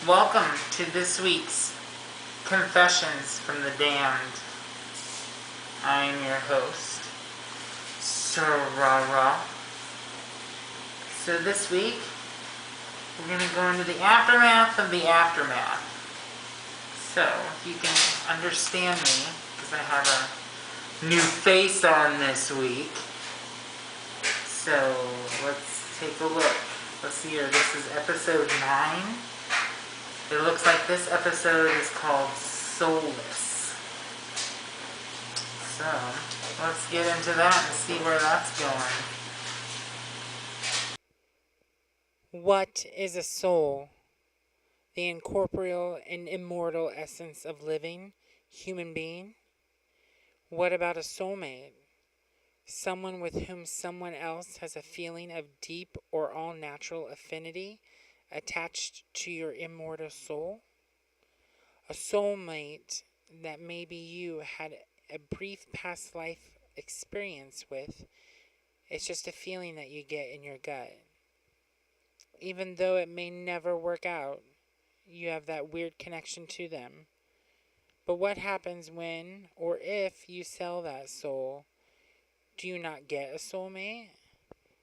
Welcome to this week's Confessions from the Damned. I am your host, Sarah. So this week, we're going to go into the aftermath of the aftermath. So, if you can understand me, because I have a new face on this week. So, let's take a look. Let's see here, this is episode 9. It looks like this episode is called Soulless. So, let's get into that and see where that's going. What is a soul? The incorporeal and immortal essence of living human being? What about a soulmate? Someone with whom someone else has a feeling of deep or all-natural affinity attached to your immortal soul? A soulmate that maybe you had a brief past life experience with. It's just a feeling that you get in your gut. Even though it may never work out, you have that weird connection to them. But what happens when or if you sell that soul? Do you not get a soulmate?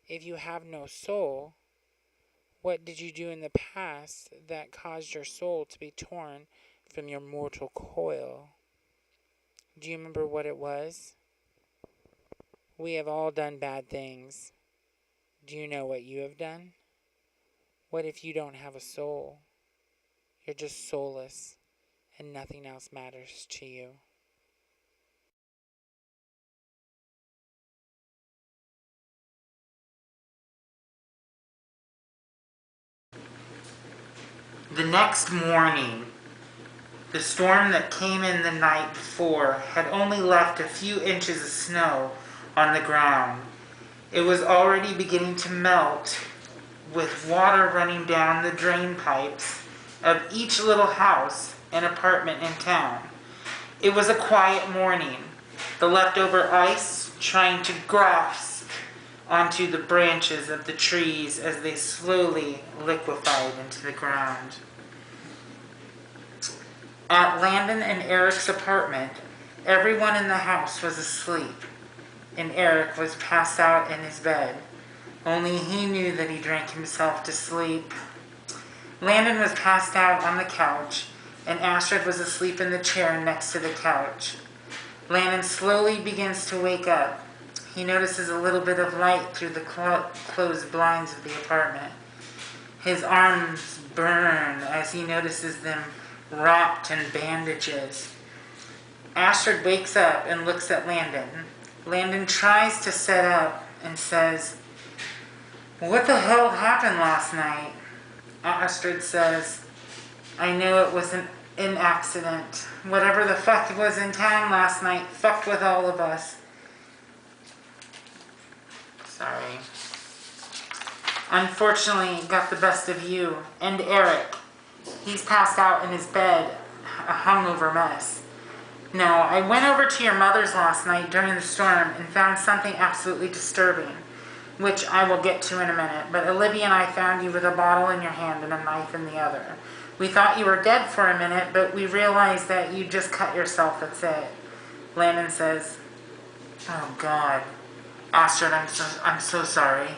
If you have no soul, what did you do in the past that caused your soul to be torn from your mortal coil? Do you remember what it was? We have all done bad things. Do you know what you have done? What if you don't have a soul? You're just soulless, and nothing else matters to you. The next morning, the storm that came in the night before had only left a few inches of snow on the ground. It was already beginning to melt, with water running down the drain pipes of each little house and apartment in town. It was a quiet morning, the leftover ice trying to grasp onto the branches of the trees as they slowly liquefied into the ground. At Landon and Eric's apartment, everyone in the house was asleep, and Eric was passed out in his bed. Only he knew that he drank himself to sleep. Landon was passed out on the couch, and Astrid was asleep in the chair next to the couch. Landon slowly begins to wake up. He notices a little bit of light through the closed blinds of the apartment. His arms burn as he notices them wrapped in bandages. Astrid wakes up and looks at Landon. Landon tries to sit up and says, "What the hell happened last night?" Astrid says, "I know it was an accident. Whatever the fuck was in town last night fucked with all of us." Sorry. "Unfortunately, it got the best of you and Eric. He's passed out in his bed, a hungover mess. No, I went over to your mother's last night during the storm and found something absolutely disturbing, which I will get to in a minute. But Olivia and I found you with a bottle in your hand and a knife in the other. We thought you were dead for a minute, but we realized that you just cut yourself, that's it." Landon says, "Oh God. Astrid, I'm so sorry."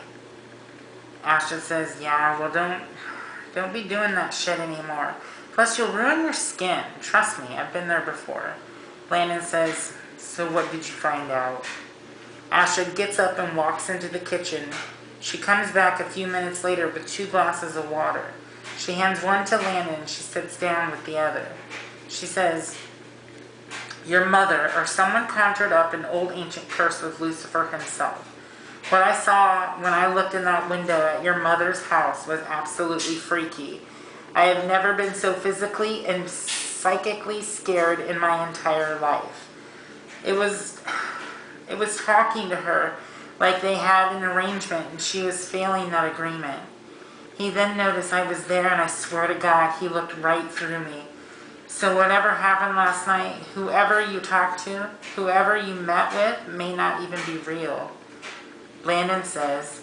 Astrid says, "Yeah, well don't be doing that shit anymore. Plus you'll ruin your skin. Trust me, I've been there before." Landon says, "So what did you find out?" Astrid gets up and walks into the kitchen. She comes back a few minutes later with 2 glasses of water. She hands one to Landon and she sits down with the other. She says, "Your mother or someone conjured up an old ancient curse with Lucifer himself. What I saw when I looked in that window at your mother's house was absolutely freaky. I have never been so physically and psychically scared in my entire life." It was talking to her like they had an arrangement and she was failing that agreement. He then noticed I was there and I swear to God, he looked right through me. So whatever happened last night, whoever you talked to, whoever you met with, may not even be real." Landon says,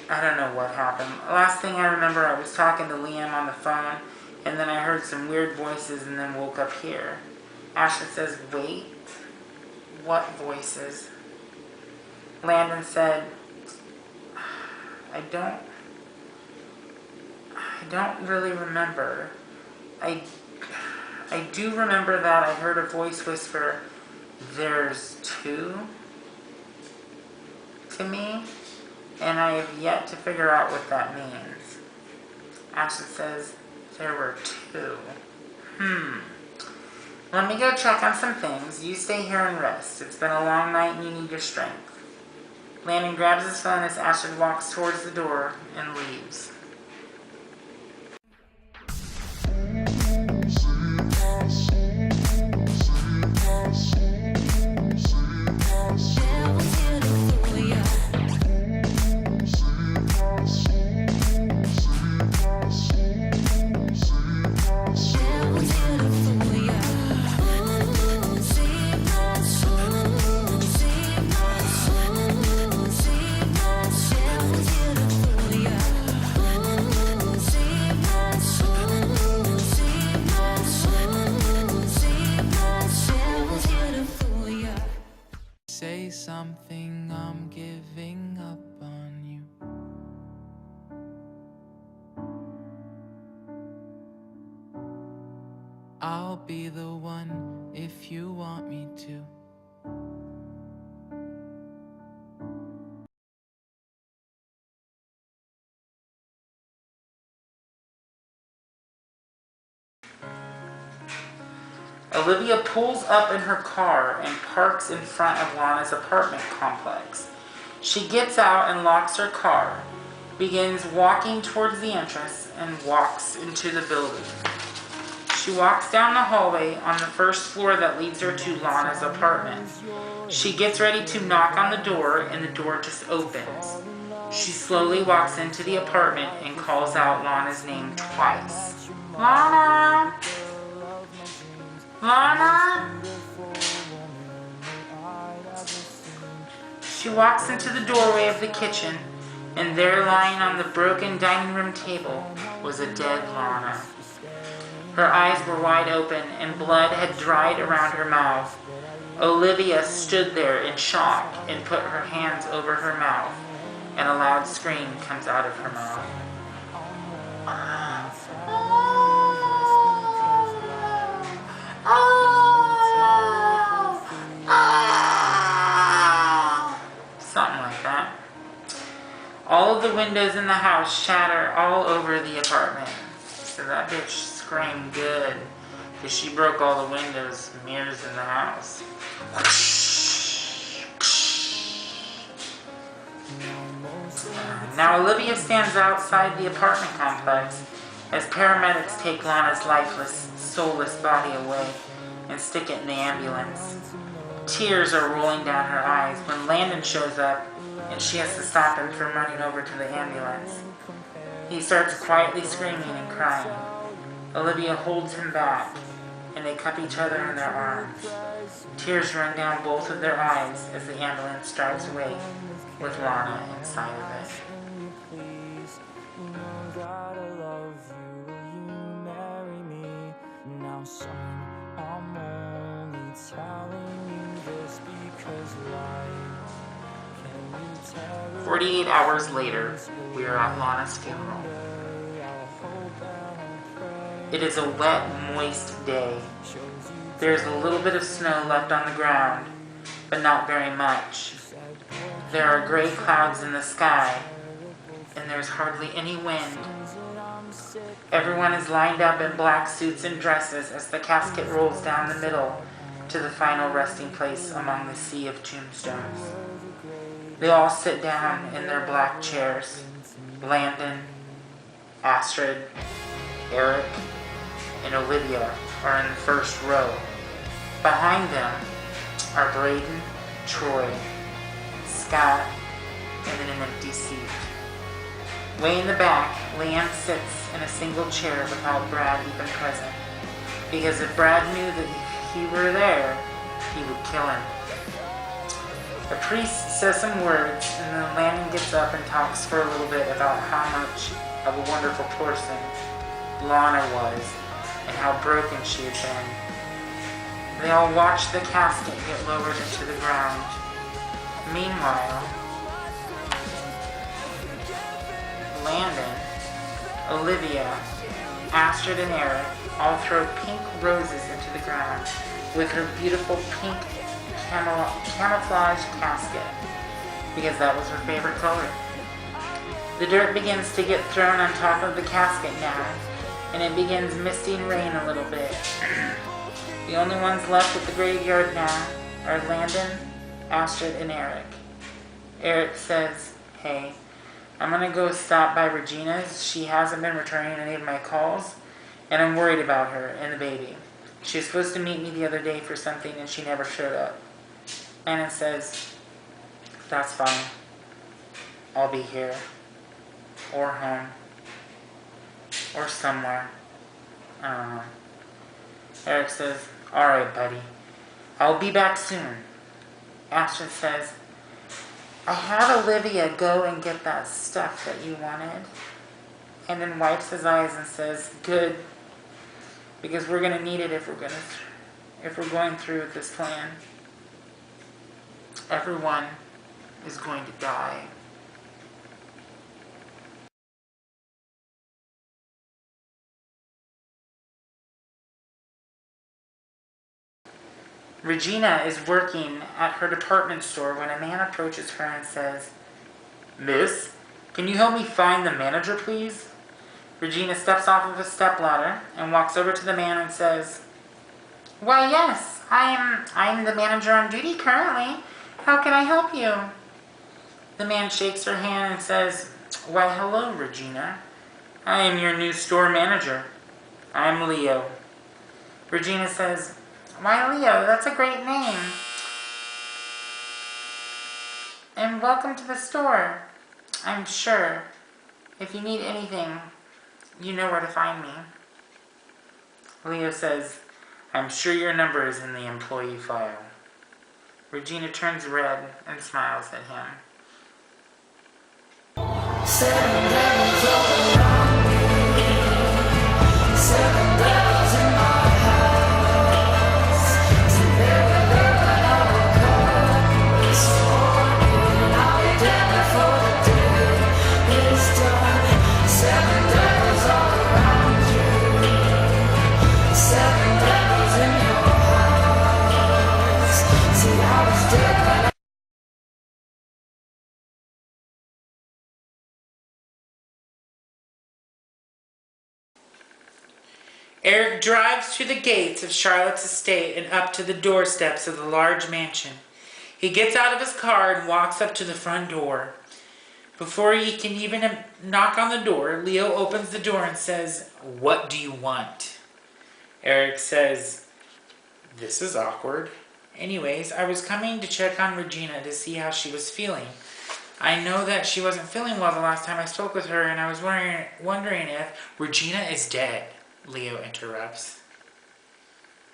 "I don't know what happened. Last thing I remember, I was talking to Liam on the phone, And then I heard some weird voices and then woke up here. Ashley says, wait, what voices? Landon said, I don't really remember. I do remember that I heard a voice whisper, there's two to me, and I have yet to figure out what that means. Ashley says, there were two. Let me go check on some things. You stay here and rest. It's been a long night and you need your strength. Landon grabs his phone as Ashley walks towards the door and leaves. Say something, I'm giving up on you. I'll be the one if you want me to. Olivia pulls up in her car and parks in front of Lana's apartment complex. She gets out and locks her car, begins walking towards the entrance, and walks into the building. She walks down the hallway on the first floor that leads her to Lana's apartment. She gets ready to knock on the door, and the door just opens. She slowly walks into the apartment and calls out Lana's name twice. Lana! Lana! She walks into the doorway of the kitchen, and there lying on the broken dining room table was a dead Lana. Her eyes were wide open, and blood had dried around her mouth. Olivia stood there in shock and put her hands over her mouth, and a loud scream comes out of her mouth. Something like that. All of the windows in the house shatter all over the apartment. So that bitch screamed good, because she broke all the windows and mirrors in the house. Now Olivia stands outside the apartment complex as paramedics take Lana's lifeless, soulless body away and stick it in the ambulance. Tears are rolling down her eyes when Landon shows up and she has to stop him from running over to the ambulance. He starts quietly screaming and crying. Olivia holds him back and they cup each other in their arms. Tears run down both of their eyes as the ambulance drives away with Lana inside of it. Now son, I'm only telling you this because life, can you tell 48 hours later, we are at Lana's funeral. It is a wet, moist day. There's a little bit of snow left on the ground, but not very much. There are gray clouds in the sky, and there's hardly any wind. Everyone is lined up in black suits and dresses as the casket rolls down the middle to the final resting place among the sea of tombstones. They all sit down in their black chairs. Landon, Astrid, Eric, and Olivia are in the first row. Behind them are Braden, Troy, Scott, and then an empty seat. Way in the back, Leanne sits in a single chair without Brad even present, because if Brad knew that if he were there, he would kill him. The priest says some words, and then Landon gets up and talks for a little bit about how much of a wonderful person Lana was and how broken she had been. They all watched the casket get lowered into the ground. Meanwhile, Landon, Olivia, Astrid, and Eric all throw pink roses into the ground with her beautiful pink camouflage casket, because that was her favorite color. The dirt begins to get thrown on top of the casket now, and it begins misting rain a little bit. The only ones left at the graveyard now are Landon, Astrid, and Eric. Eric says, "Hey, I'm gonna go stop by Regina's. She hasn't been returning any of my calls, and I'm worried about her and the baby. She was supposed to meet me the other day for something, and she never showed up." Landon says, "That's fine. I'll be here. Or home. Or somewhere. I don't know." Eric says, "Alright, buddy. I'll be back soon." Astrid says, "I had Olivia go and get that stuff that you wanted." And then wipes his eyes and says, "Good. Because we're gonna need it if we're going through with this plan. Everyone is going to die." Regina is working at her department store when a man approaches her and says, "Miss, can you help me find the manager, please?" Regina steps off of a stepladder and walks over to the man and says, "Why, yes, I'm the manager on duty currently. How can I help you?" The man shakes her hand and says, "Why, hello, Regina. I am your new store manager. I'm Leo." Regina says, "Why, Leo, that's a great name. And welcome to the store. I'm sure if you need anything, you know where to find me." Leo says, "I'm sure your number is in the employee file." Regina turns red and smiles at him. "Seven devils all around me. Seven devils in my house. Together I will come this morning, and I'll be dead before the day is done. Seven devils all around you. Seven devils in your house. See, I was dead when I..." Eric drives to the gates of Charlotte's estate and up to the doorsteps of the large mansion. He gets out of his car and walks up to the front door. Before he can even knock on the door, Leo opens the door and says, "What do you want?" Eric says, "This is awkward. Anyways, I was coming to check on Regina to see how she was feeling. I know that she wasn't feeling well the last time I spoke with her, and I was wondering if..." "Regina is dead," Leo interrupts.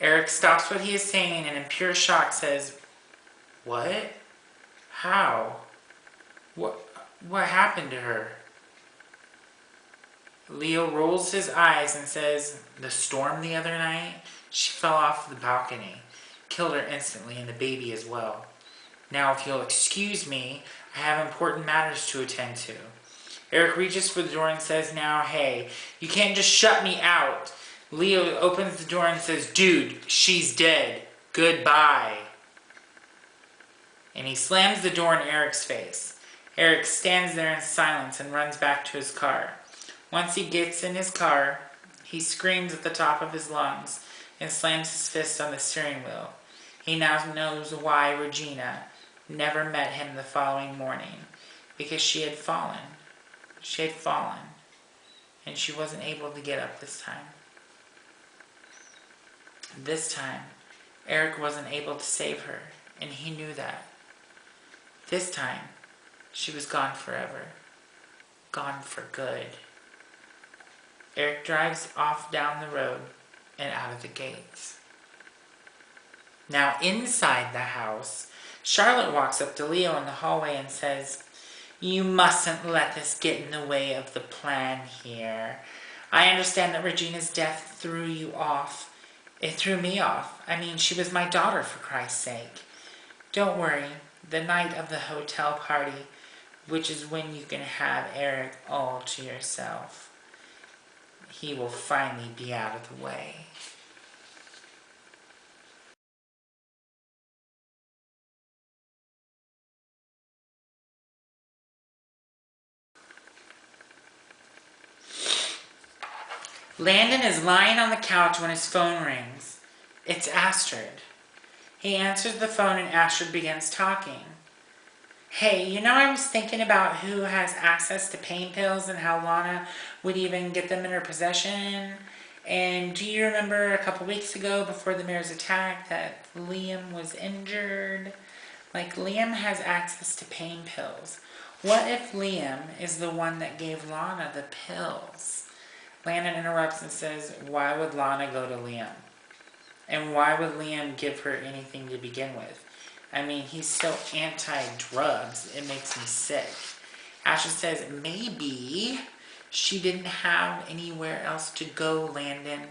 Eric stops what he is saying and in pure shock says, "What? How? What happened to her?" Leo rolls his eyes and says, "The storm the other night, she fell off the balcony, killed her instantly, and the baby as well. Now, if you'll excuse me, I have important matters to attend to." Eric reaches for the door and says, "Now, hey, you can't just shut me out." Leo opens the door and says, "Dude, she's dead. Goodbye." And he slams the door in Eric's face. Eric stands there in silence and runs back to his car. Once he gets in his car, he screams at the top of his lungs and slams his fist on the steering wheel. He now knows why Regina never met him the following morning. Because she had fallen. She had fallen. And she wasn't able to get up this time. This time, Eric wasn't able to save her, and he knew that. This time, she was gone forever. Gone for good. Eric drives off down the road and out of the gates. Now inside the house, Charlotte walks up to Leo in the hallway and says, "You mustn't let this get in the way of the plan here. I understand that Regina's death threw you off. It threw me off. I mean, she was my daughter, for Christ's sake. Don't worry. The night of the hotel party, which is when you can have Eric all to yourself, he will finally be out of the way. Landon is lying on the couch when his phone rings. It's Astrid. He answers the phone and Astrid begins talking. Hey, you know, I was thinking about who has access to pain pills and how Lana would even get them in her possession. And do you remember a couple weeks ago before the mayor's attack that Liam was injured? Like, Liam has access to pain pills. What if Liam is the one that gave Lana the pills? Landon interrupts and says, why would Lana go to Liam? And why would Liam give her anything to begin with? I mean, he's so anti-drugs, it makes me sick. Ashley says, maybe she didn't have anywhere else to go, Landon.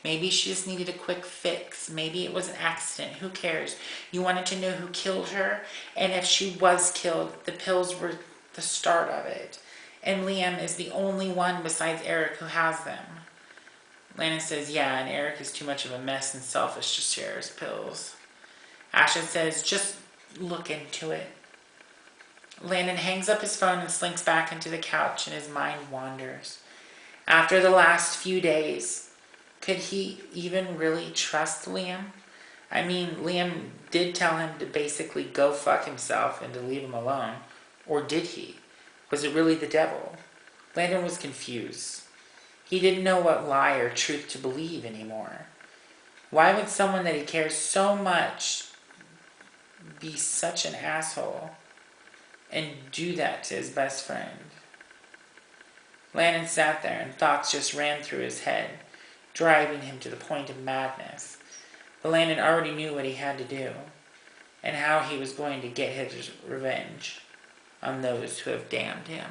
Maybe she just needed a quick fix. Maybe it was an accident. Who cares? You wanted to know who killed her? And if she was killed, the pills were the start of it. And Liam is the only one besides Eric who has them. Landon says, yeah, and Eric is too much of a mess and selfish to share his pills. Ashton says, just look into it. Landon hangs up his phone and slinks back into the couch and his mind wanders. After the last few days, could he even really trust Liam? I mean, Liam did tell him to basically go fuck himself and to leave him alone. Or did he? Was it really the devil? Landon was confused. He didn't know what lie or truth to believe anymore. Why would someone that he cares so much be such an asshole and do that to his best friend? Landon sat there and thoughts just ran through his head, driving him to the point of madness. But Landon already knew what he had to do and how he was going to get his revenge on those who have damned him.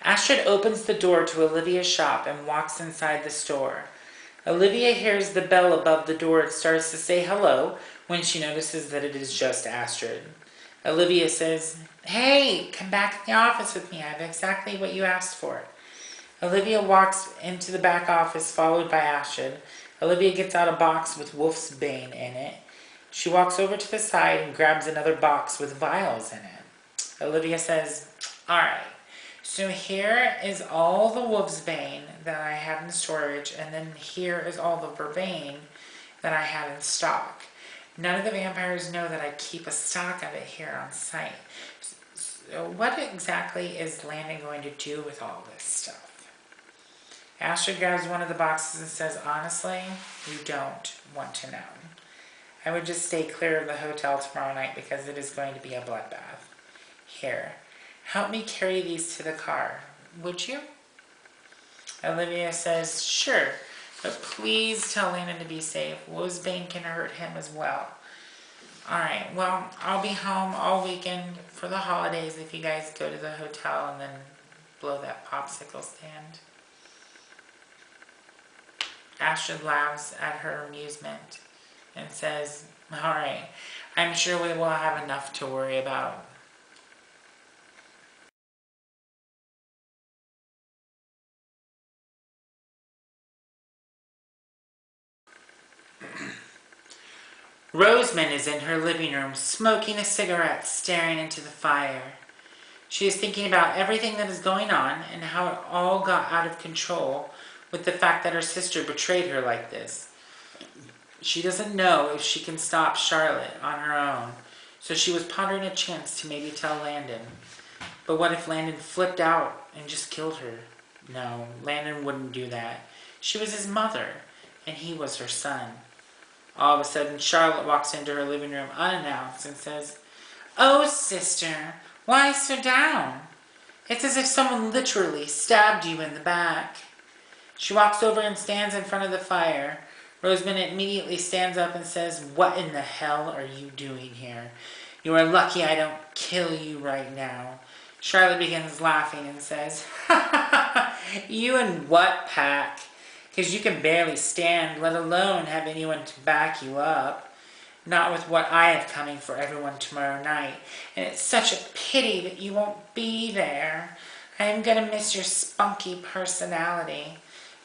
Astrid opens the door to Olivia's shop and walks inside the store. Olivia hears the bell above the door and starts to say hello when she notices that it is just Astrid. Olivia says, hey, come back in the office with me. I have exactly what you asked for. Olivia walks into the back office followed by Astrid. Olivia gets out a box with Wolf's Bane in it. She walks over to the side and grabs another box with vials in it. Olivia says, alright. So here is all the Wolf's Bane that I have in storage, and then here is all the Vervain that I have in stock. None of the vampires know that I keep a stock of it here on site. So what exactly is Landon going to do with all this stuff? Astrid grabs one of the boxes and says, honestly, you don't want to know. I would just stay clear of the hotel tomorrow night because it is going to be a bloodbath. Here. Help me carry these to the car, would you? Olivia says, sure, but please tell Landon to be safe. Wolfsbane can hurt him as well. Alright, well, I'll be home all weekend for the holidays if you guys go to the hotel and then blow that popsicle stand. Astrid laughs at her amusement and says, alright, I'm sure we will have enough to worry about. Rosemund is in her living room, smoking a cigarette, staring into the fire. She is thinking about everything that is going on and how it all got out of control with the fact that her sister betrayed her like this. She doesn't know if she can stop Charlotte on her own, so she was pondering a chance to maybe tell Landon. But what if Landon flipped out and just killed her? No, Landon wouldn't do that. She was his mother, and he was her son. All of a sudden, Charlotte walks into her living room unannounced and says, oh, sister, why so down? It's as if someone literally stabbed you in the back. She walks over and stands in front of the fire. Rosemund immediately stands up and says, "What in the hell are you doing here? You are lucky I don't kill you right now." Charlotte begins laughing and says, "You and what pack? Because you can barely stand, let alone have anyone to back you up. Not with what I have coming for everyone tomorrow night. And it's such a pity that you won't be there. I am going to miss your spunky personality.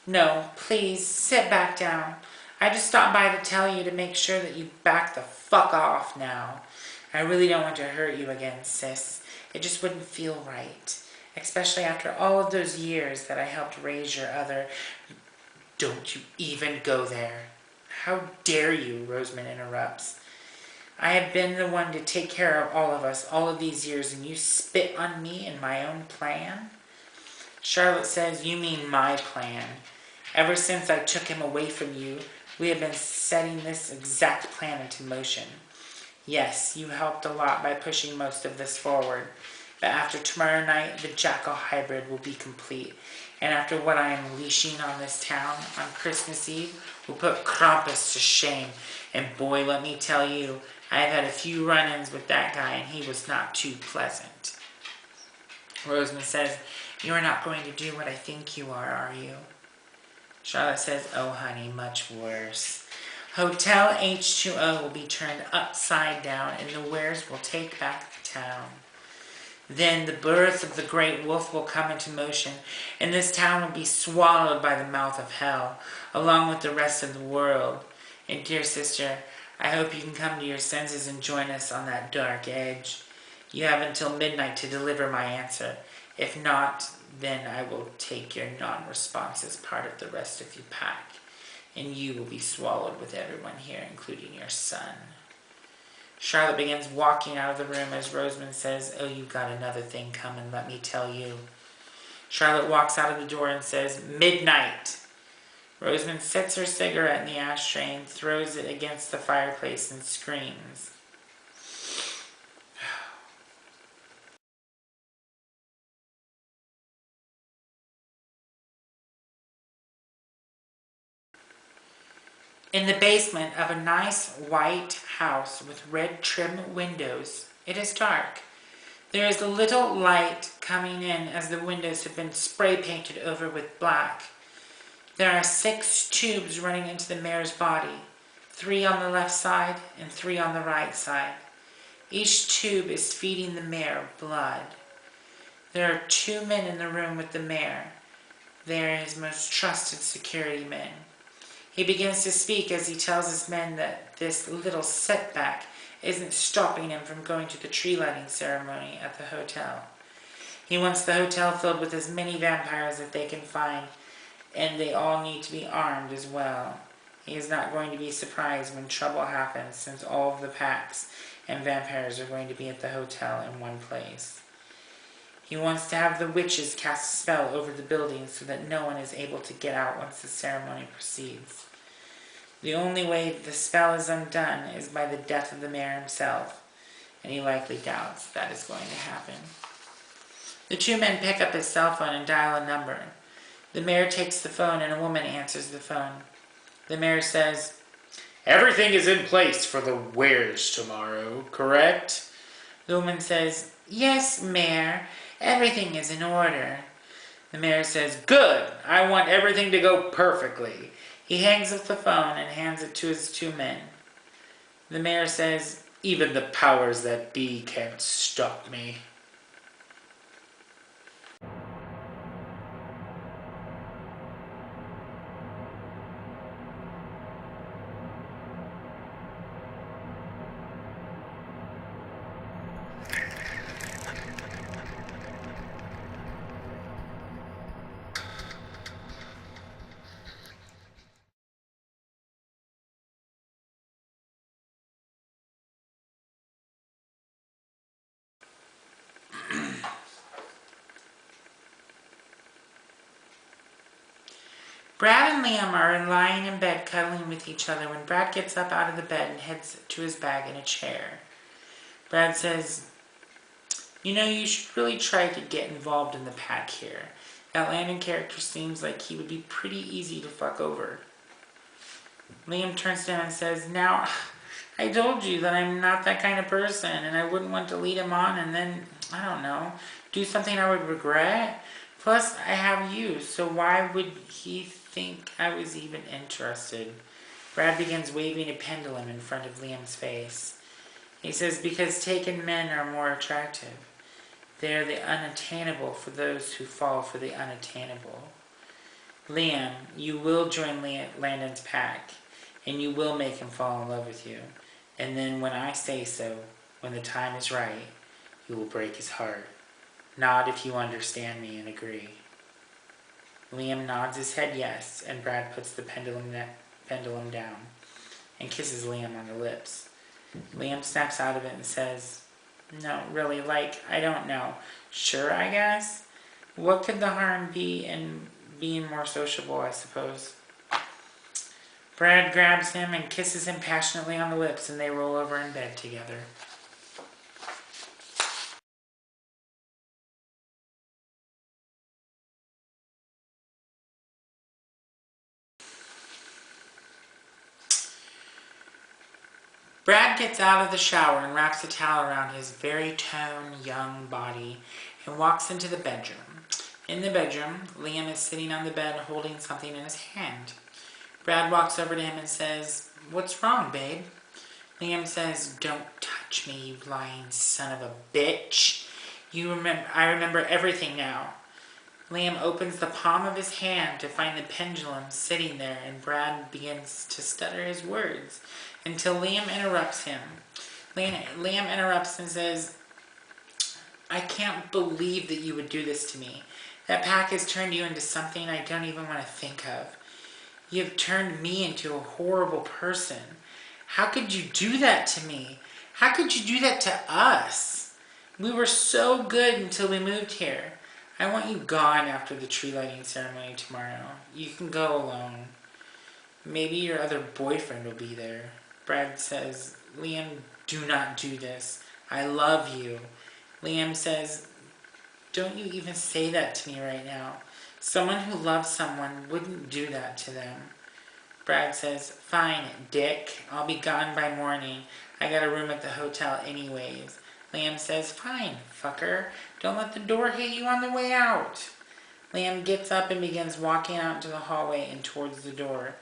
No, please, sit back down. I just stopped by to tell you to make sure that you back the fuck off now. I really don't want to hurt you again, sis. It just wouldn't feel right. Especially after all of those years that I helped raise your other..." "Don't you even go there." "How dare you," Rosemund interrupts. "I have been the one to take care of all of us all of these years, and you spit on me and my own plan?" Charlotte says, "You mean my plan. Ever since I took him away from you, we have been setting this exact plan into motion. Yes, you helped a lot by pushing most of this forward. But after tomorrow night, the Jackal hybrid will be complete. And after what I am unleashing on this town on Christmas Eve, will put Krampus to shame. And boy, let me tell you, I have had a few run-ins with that guy, and he was not too pleasant." Rosemund says, "You are not going to do what I think you are you?" Charlotte says, "Oh, honey, much worse. Hotel H2O will be turned upside down, and the Wares will take back the town. Then the birth of the great wolf will come into motion, and this town will be swallowed by the mouth of hell, along with the rest of the world. And dear sister, I hope you can come to your senses and join us on that dark edge. You have until midnight to deliver my answer. If not, then I will take your non-response as part of the rest of your pack, and you will be swallowed with everyone here, including your son." Charlotte begins walking out of the room as Rosemund says, "Oh, you've got another thing coming, let me tell you." Charlotte walks out of the door and says, "Midnight." Rosemund sets her cigarette in the ashtray and throws it against the fireplace and screams. In the basement of a nice white house with red trim windows, it is dark. There is a little light coming in as the windows have been spray painted over with black. There are 6 tubes running into the mare's body, 3 on the left side and 3 on the right side. Each tube is feeding the mare blood. There are 2 men in the room with the mare. They are his most trusted security men. He begins to speak as he tells his men that this little setback isn't stopping him from going to the tree lighting ceremony at the hotel. He wants the hotel filled with as many vampires as they can find, and they all need to be armed as well. He is not going to be surprised when trouble happens, since all of the packs and vampires are going to be at the hotel in one place. He wants to have the witches cast a spell over the building so that no one is able to get out once the ceremony proceeds. The only way the spell is undone is by the death of the mayor himself, and he likely doubts that is going to happen. The 2 men pick up his cell phone and dial a number. The mayor takes the phone and a woman answers the phone. The mayor says, "Everything is in place for the Wares tomorrow, correct?" The woman says, "Yes, Mayor. Everything is in order." The mayor says, "Good. I want everything to go perfectly." He hangs up the phone and hands it to his 2 men. The mayor says, "Even the powers that be can't stop me." Brad and Liam are lying in bed cuddling with each other when Brad gets up out of the bed and heads to his bag in a chair. Brad says, "You know, you should really try to get involved in the pack here. That Landon character seems like he would be pretty easy to fuck over." Liam turns to him and says, now, I told you that I'm not that kind of person, and I wouldn't want to lead him on and then, I don't know, do something I would regret. Plus, I have you, so why would he think I was even interested? Brad begins waving a pendulum in front of Liam's face. He says, because taken men are more attractive. They are the unattainable for those who fall for the unattainable. Liam, you will join Landon's pack, and you will make him fall in love with you. And then when I say so, when the time is right, you will break his heart. Nod if you understand me and agree. Liam nods his head yes, and Brad puts the pendulum down and kisses Liam on the lips. Liam snaps out of it and says, no, really, I don't know. Sure, I guess? What could the harm be in being more sociable, I suppose? Brad grabs him and kisses him passionately on the lips, and they roll over in bed together. Brad gets out of the shower and wraps a towel around his very toned, young body and walks into the bedroom. In the bedroom, Liam is sitting on the bed holding something in his hand. Brad walks over to him and says, what's wrong, babe? Liam says, don't touch me, you lying son of a bitch. I remember everything now. Liam opens the palm of his hand to find the pendulum sitting there, and Brad begins to stutter his words until Liam interrupts him. Liam interrupts and says, I can't believe that you would do this to me. That pack has turned you into something I don't even want to think of. You have turned me into a horrible person. How could you do that to me? How could you do that to us? We were so good until we moved here. I want you gone after the tree lighting ceremony tomorrow. You can go alone. Maybe your other boyfriend will be there. Brad says, Liam, do not do this. I love you. Liam says, don't you even say that to me right now. Someone who loves someone wouldn't do that to them. Brad says, fine, dick. I'll be gone by morning. I got a room at the hotel anyways. Liam says, fine, fucker. Don't let the door hit you on the way out. Liam gets up and begins walking out into the hallway and towards the door.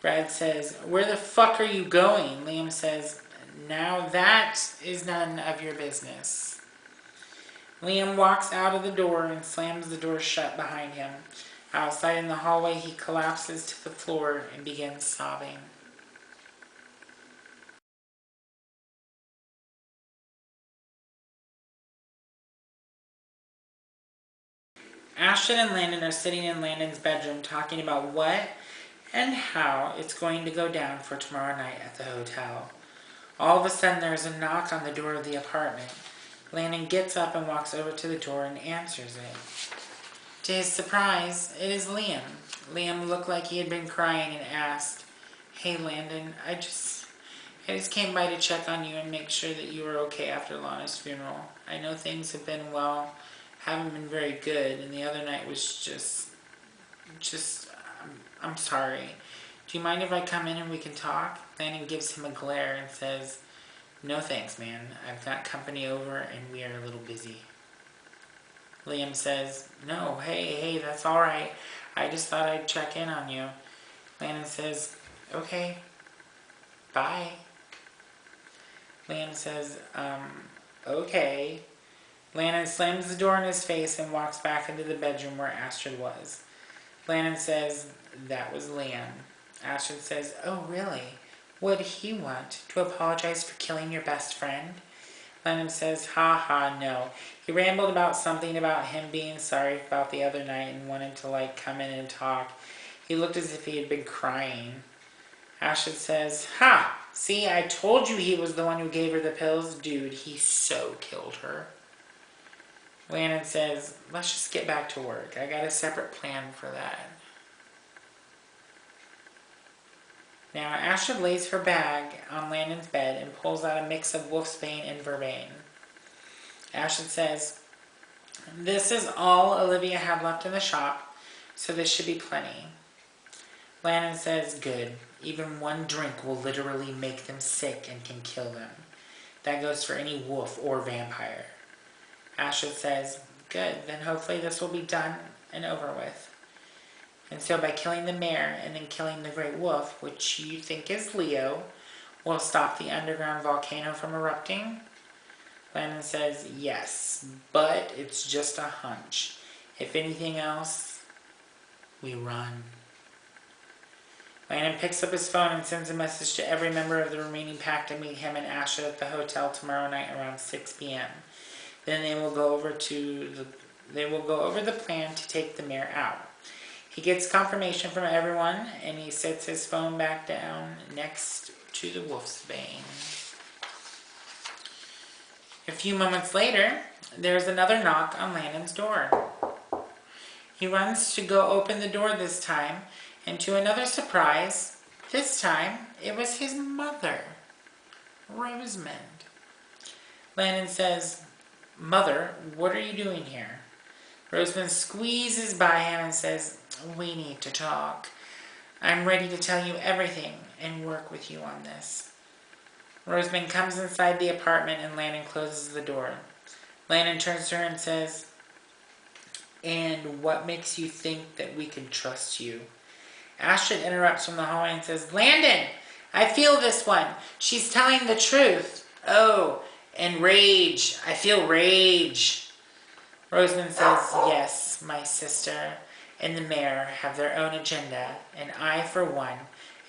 Brad says, where the fuck are you going? Liam says, now that is none of your business. Liam walks out of the door and slams the door shut behind him. Outside in the hallway, he collapses to the floor and begins sobbing. Ashton and Landon are sitting in Landon's bedroom talking about what and how it's going to go down for tomorrow night at the hotel. All of a sudden, there's a knock on the door of the apartment. Landon gets up and walks over to the door and answers it. To his surprise, it is Liam. Liam looked like he had been crying and asked, hey Landon, I just came by to check on you and make sure that you were okay after Lana's funeral. I know things have been, haven't been very good, and the other night was I'm sorry. Do you mind if I come in and we can talk? Landon gives him a glare and says, no thanks, man. I've got company over and we are a little busy. Liam says, no, hey, that's alright. I just thought I'd check in on you. Landon says, okay, bye. Liam says, okay. Landon slams the door in his face and walks back into the bedroom where Astrid was. Landon says, that was Liam. Astrid says, oh really? What did he want? To apologize for killing your best friend? Landon says, ha, no. He rambled about something about him being sorry about the other night and wanted to, come in and talk. He looked as if he had been crying. Ashton says, ha! See, I told you he was the one who gave her the pills. Dude, he so killed her. Landon says, let's just get back to work. I got a separate plan for that. Now, Astrid lays her bag on Landon's bed and pulls out a mix of wolfsbane and vervain. Astrid says, this is all Olivia had left in the shop, so this should be plenty. Landon says, good. Even one drink will literally make them sick and can kill them. That goes for any wolf or vampire. Ashlet says, good, then hopefully this will be done and over with. And so by killing the mayor and then killing the great wolf, which you think is Leo, will stop the underground volcano from erupting? Landon says, yes, but it's just a hunch. If anything else, we run. Landon picks up his phone and sends a message to every member of the remaining pack to meet him and Ashlet at the hotel tomorrow night around 6 p.m. Then they will go over the plan to take the mayor out. He gets confirmation from everyone, and he sets his phone back down next to the wolf's bane. A few moments later, there's another knock on Landon's door. He runs to go open the door this time, and to another surprise, this time it was his mother, Rosemund. Landon says, Mother, what are you doing here? Rosemund squeezes by him and says, we need to talk. I'm ready to tell you everything and work with you on this. Rosemund comes inside the apartment and Landon closes the door. Landon turns to her and says, and what makes you think that we can trust you? Ashlet interrupts from the hallway and says, Landon, I feel this one. She's telling the truth. Oh, and rage. I feel rage. Rosemund says, yes, my sister and the mayor have their own agenda, and I, for one,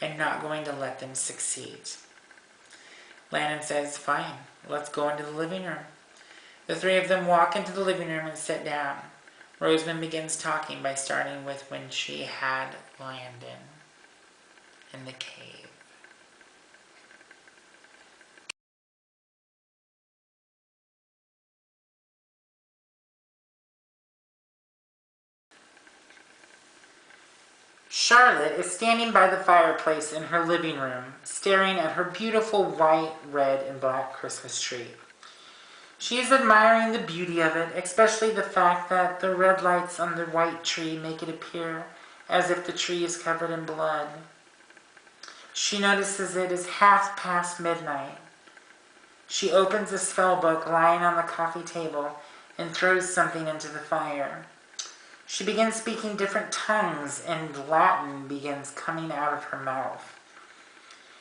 am not going to let them succeed. Landon says, fine, let's go into the living room. The three of them walk into the living room and sit down. Rosemund begins talking by starting with when she had Landon in the cave. Charlotte is standing by the fireplace in her living room, staring at her beautiful white, red, and black Christmas tree. She is admiring the beauty of it, especially the fact that the red lights on the white tree make it appear as if the tree is covered in blood. She notices it is midnight. She opens a spell book lying on the coffee table and throws something into the fire. She begins speaking different tongues, and Latin begins coming out of her mouth.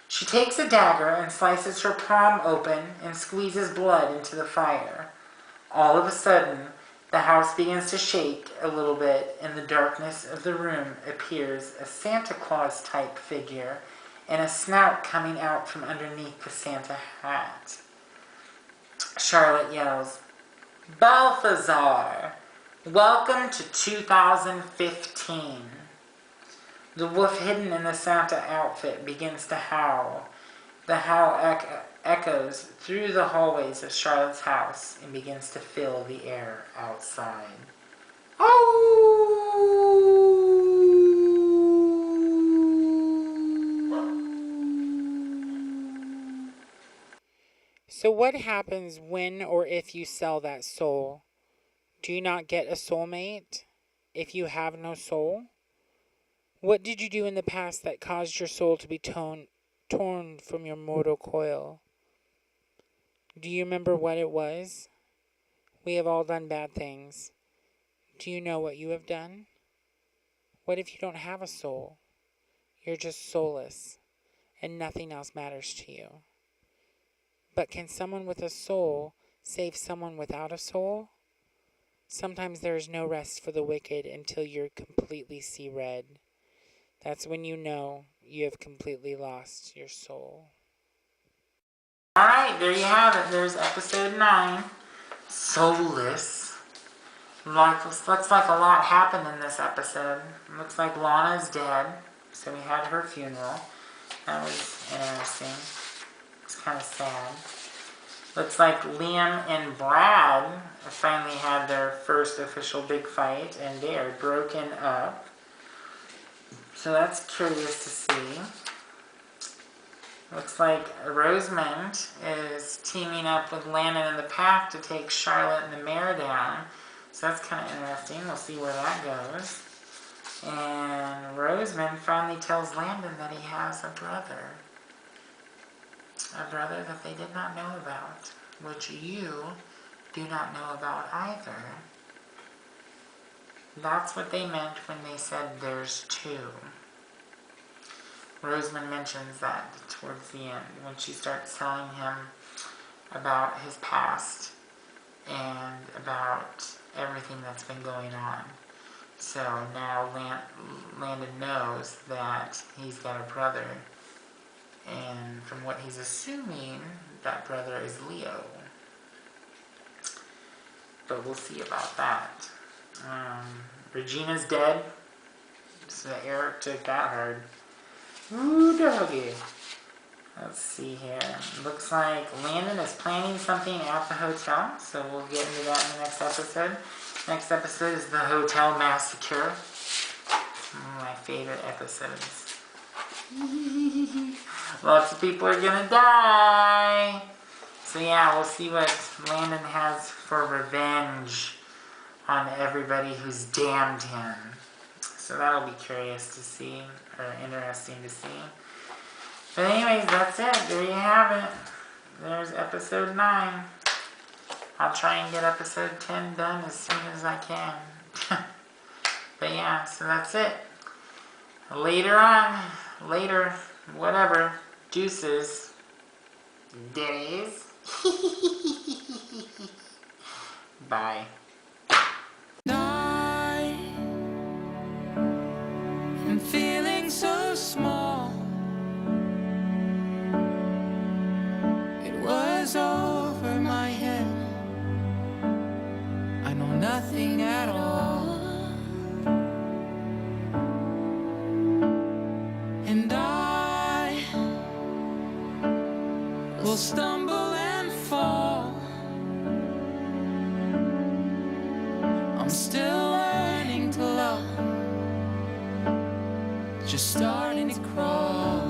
She takes a dagger and slices her palm open and squeezes blood into the fire. All of a sudden, the house begins to shake a little bit. In the darkness of the room appears a Santa Claus-type figure and a snout coming out from underneath the Santa hat. Charlotte yells, Balthazar! Welcome to 2015. The wolf hidden in the Santa outfit begins to howl. The howl echoes through the hallways of Charlotte's house and begins to fill the air outside. Oh! So what happens when or if you sell that soul? Do you not get a soulmate if you have no soul? What did you do in the past that caused your soul to be torn from your mortal coil? Do you remember what it was? We have all done bad things. Do you know what you have done? What if you don't have a soul? You're just soulless, and nothing else matters to you. But can someone with a soul save someone without a soul? Sometimes there is no rest for the wicked until you completely see red. That's when you know you have completely lost your soul. Alright, there you have it. There's episode 9, Soulless. Looks like a lot happened in this episode. Looks like Lana's dead, so we had her funeral. That was interesting. It's kind of sad. Looks like Liam and Brad finally had their first official big fight, and they are broken up. So that's curious to see. Looks like Rosemund is teaming up with Landon in the pack to take Charlotte and the mayor down. So that's kind of interesting. We'll see where that goes. And Rosemund finally tells Landon that he has a brother that they did not know about, which you do not know about either. That's what they meant when they said there's two. Rosemund mentions that towards the end, when she starts telling him about his past and about everything that's been going on. So now Landon knows that he's got a brother, and from what he's assuming, that brother is Leo. But we'll see about that. Regina's dead, so Eric took that hard. Ooh, doggy. Let's see here. Looks like Landon is planning something at the hotel, so we'll get into that in the next episode. Next episode is the Hotel Massacre. One of my favorite episodes. Lots of people are gonna die. So yeah, we'll see what Landon has for revenge on everybody who's damned him. So that'll be curious to see, or interesting to see. But anyways, that's it. There you have it. There's episode 9. I'll try and get episode 10 done as soon as I can. But yeah, so that's it. Later, whatever, deuces, days. Bye. I am feeling so small. It was over my head. I know nothing at all. And I will stumble and fall. I'm still learning to love, just starting to crawl.